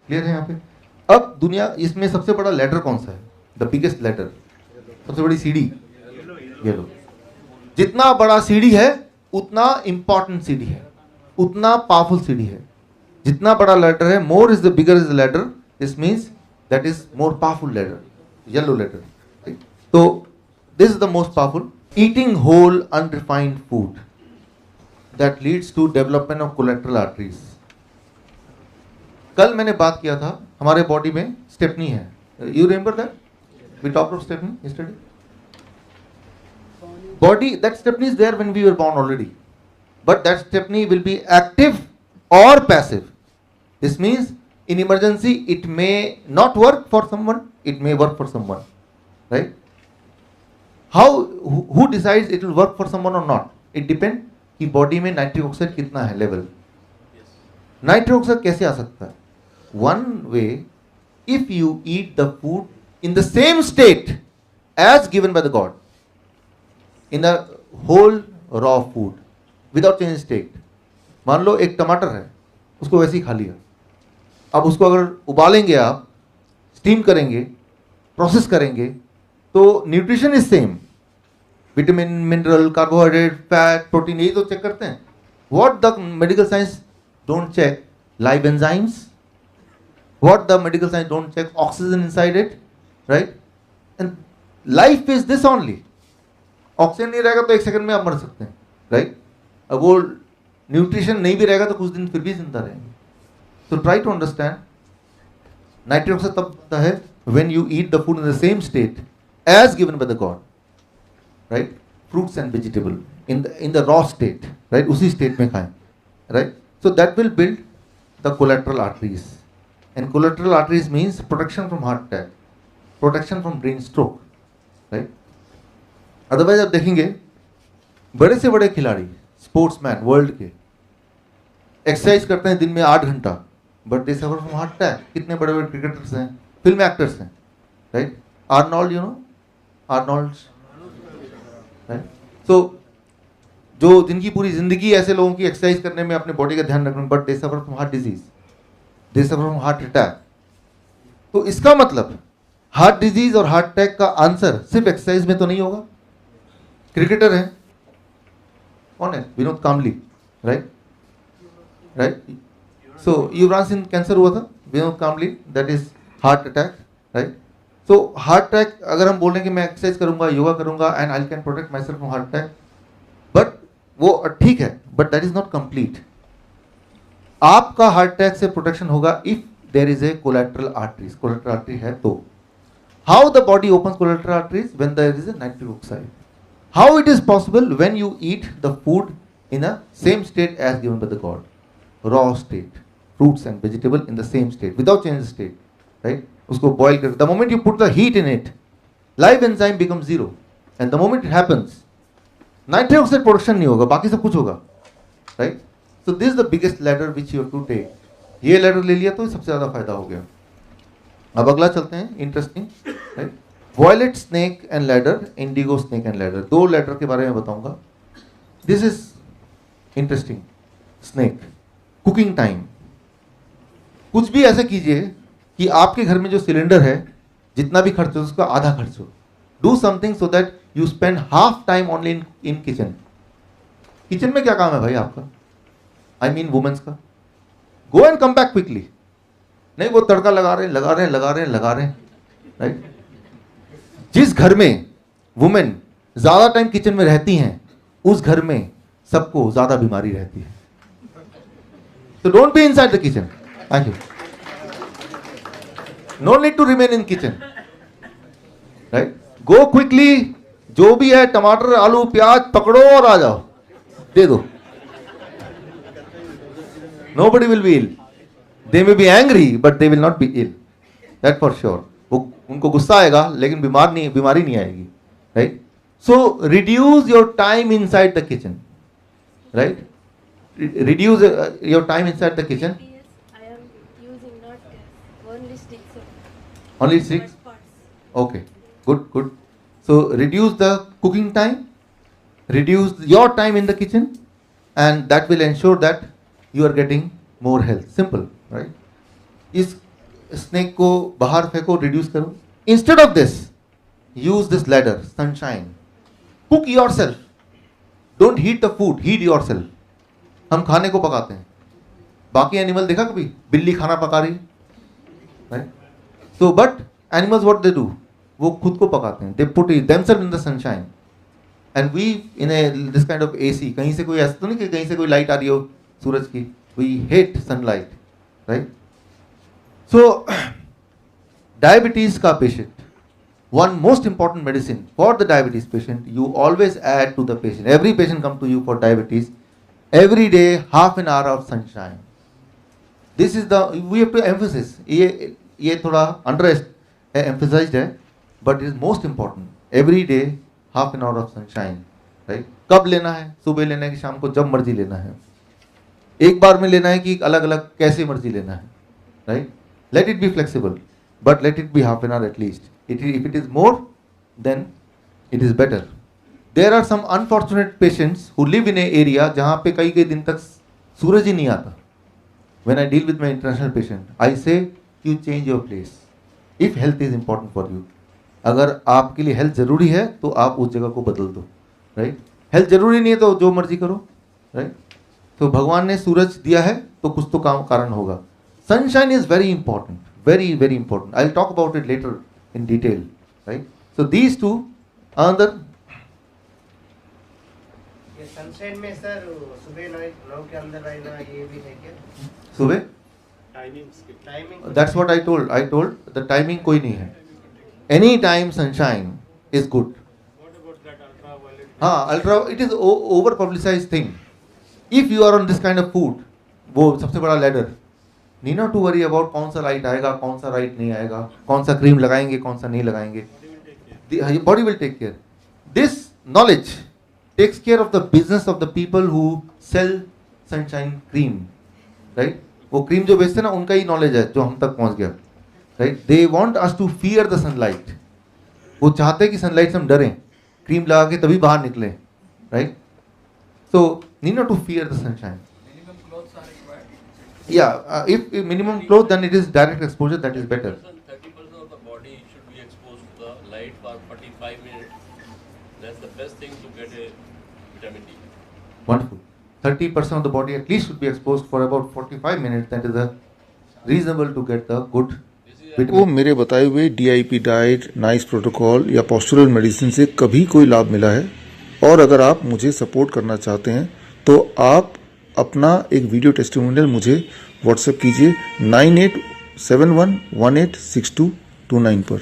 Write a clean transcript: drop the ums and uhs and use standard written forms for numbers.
Clear है यहाँ पे? अब दुनिया इसमें सबसे बड़ा लेटर कौन सा है? द बिगेस्ट लेटर, सबसे बड़ी सीढ़ी येलो। जितना बड़ा सीढ़ी है उतना इंपॉर्टेंट सीढ़ी है, उतना पावरफुल सीढ़ी है। जितना बड़ा लेटर है, more is the bigger is the letter, this means that is more powerful letter, yellow letter. तो this is the most powerful. Eating whole unrefined food that leads to development of collateral arteries. कल मैंने बात किया था हमारे body में stepney है, you remember that we talked of stepney yesterday. Body, that stepney is there when we were born already, but that stepney will be active or passive. This means in emergency it may not work for someone, it may work for someone, right? How, who decides it will work for someone or not? It depends कि body में nitric oxide कितना है level. Nitric oxide कैसे आ सकता है? One way, if you eat the food in the same state as given by the God, in the whole raw food without change state। मान लो एक टमाटर है, उसको वैसे ही खा लिया, अब उसको अगर उबालेंगे आप, स्टीम करेंगे, प्रोसेस करेंगे, तो nutrition is same, vitamin, mineral, carbohydrate, fat, protein, यही तो चेक करते हैं। What the medical science don't check? Live enzymes. What the medical science don't check? Oxygen inside it, right? And life is this only. Oxygen नहीं रहेगा तो एक second में आप मर सकते हैं, राइट? अब वो न्यूट्रिशन नहीं भी रहेगा तो कुछ दिन फिर भी जिंदा रहेंगे। तो try to understand, nitric oxide तब बनता है when you eat the food in the same state as given by the god, right? Fruits and vegetable in the raw state, right? उसी स्टेट में खाएं, right? So that will build the collateral arteries, and collateral arteries means protection from heart attack, protection from brain stroke, right? Otherwise आप देखेंगे बड़े से बड़े खिलाड़ी, sportsman world के, एक्सरसाइज करते हैं दिन में 8 घंटा, but they suffer from heart attack. कितने बड़े बड़े क्रिकेटर्स हैं, फिल्म एक्टर्स हैं, right? Arnold, you know Arnold, right? So जो जिनकी पूरी जिंदगी ऐसे लोगों की एक्सरसाइज करने में, अपने बॉडी का ध्यान रखने में, but they suffer from heart disease, they suffer from heart attack. तो इसका मतलब हार्ट डिजीज और हार्ट अटैक का आंसर सिर्फ एक्सरसाइज में तो नहीं होगा। क्रिकेटर है, कौन है? विनोद कांबली, राइट? राइट? सो युवराज सिंह कैंसर हुआ था, Vinod Kambli, that is heart attack, right? So heart attack, अगर हम बोल रहे हैं कि मैं एक्सरसाइज करूंगा, योगा करूंगा and I can protect myself from heart attack, but वो ठीक है, but that is not complete. आपका हार्ट अटैक से प्रोटेक्शन होगा if there is a collateral arteries, collateral artery है तो। How the body opens collateral arteries? When there is a nitric oxide. How it is possible? When you eat the food in a same state as given by the God, raw state, fruits and vegetable in the same state, without change of state, right? उसको boil कर, the moment you put the heat in it, live enzyme becomes zero, and the moment it happens, nitric oxide production नहीं होगा, बाकी सब कुछ होगा, right? So this is the biggest ladder which you have to take. ये ladder ले लिया तो सबसे ज़्यादा फायदा हो गया। अब अगला चलते हैं, interesting, right? Violet snake and ladder, indigo snake and ladder, 2 ladder के बारे में बताऊंगा। This is interesting. Snake, cooking time, कुछ भी ऐसे कीजिए कि आपके घर में जो सिलेंडर है, जितना भी खर्च हो उसका आधा खर्च हो। Do something so that you spend half time only in kitchen. Kitchen में क्या काम है भाई आपका? आई मीन वुमेन्स का। Go and come back quickly. नहीं वो तड़का लगा रहे हैं, राइट? जिस घर में वुमेन ज्यादा टाइम किचन में रहती हैं, उस घर में सबको ज्यादा बीमारी रहती है। तो don't be inside the kitchen. Thank you. No need to remain in kitchen, right? Go quickly, जो भी है टमाटर, आलू, प्याज पकड़ो और आ जाओ, दे दो। Nobody will be ill. They may be angry, but they will not be ill. That for sure. वो उनको गुस्सा आएगा लेकिन बीमारी नहीं आएगी, right? So reduce your time inside the kitchen, right? Reduce your time inside the kitchen. I am using not gas, only sticks. Only sticks? Okay, good. So reduce the cooking time, reduce your time in the kitchen, and that will ensure that you are getting more health. Simple, right? इस snake को बाहर फेंको, reduce करो. Instead of this use this ladder, sunshine. Cook your self. Don't heat the food, heat your self. हम खाने को पकाते हैं. बाकी एनिमल देखा कभी? बिल्ली खाना पका रही, right? So but animals what they do, वो खुद को पकाते हैं. They put themselves in the sunshine. And we in a this kind of AC, कहीं से कोई ऐसा तो नहीं कि कहीं से कोई लाइट आ रही हो सूरज की. We hate sunlight, right? So diabetes का patient, one most important medicine for the diabetes patient, you always add to the patient. Every patient come to you for diabetes, every day half an hour of sunshine. This is the, we have to emphasize. ये थोड़ा under emphasized है, but it is most important. Every day half an hour of sunshine, right? कब लेना है? सुबह लेना है कि शाम को? जब मर्जी लेना है. एक बार में लेना है कि अलग अलग कैसे मर्जी लेना है, right? Let it be flexible, but let it be half an hour at least. If it is more, then it is better. There are some unfortunate patients who live in a area जहाँ पे कई दिन तक सूरज ही नहीं आता. When I deal with my international patient, I say you change your place. If health is important for you, अगर आपके लिए health जरूरी है तो आप उस जगह को बदल दो, right? Health जरूरी नहीं है तो जो मर्जी करो, right? तो भगवान ने सूरज दिया है तो कुछ तो काम कारण होगा. Sunshine is very important, very very important. I'll talk about it later in detail, right? So these two another. ये सनशाइन में सर सुबह 9 के अंदर रहना ये भी है क्या? सुबह timing that's what I told. I told the timing कोई नहीं है. Any time sunshine is good. What about that ultraviolet? हाँ, ultra it is over publicized thing. If you are on this kind of food, वो सबसे बड़ा ladder. Need not to worry about कौन सा light आएगा, कौन सा लाइट नहीं आएगा, कौन सा क्रीम लगाएंगे, कौन सा नहीं लगाएंगे. The body will take care. This knowledge takes care of the business of the people who sell sunshine cream, right? वो क्रीम जो बेचते हैं ना, उनका ही नॉलेज है जो हम तक पहुंच गया, right? They want us to fear the sunlight. वो चाहते हैं कि सनलाइट से हम डरें, क्रीम लगा के तभी बाहर निकलें, right? So need not to fear the sunshine. Yeah, if minimum clothes, then it is direct exposure, that is better. 30% of the body should be exposed to the light for 45 minutes. That's the best thing to get a vitamin D. Wonderful. 30% of the body at least should be exposed for about 45 minutes. That is a reasonable to get the good वो vitamin. मेरे बताए हुए DIP diet, nice protocol या postural medicine से कभी कोई लाभ मिला है? और अगर आप मुझे सपोर्ट करना चाहते हैं तो आप अपना एक वीडियो टेस्टिमोनियल मुझे व्हाट्सएप कीजिए 9871186229 पर.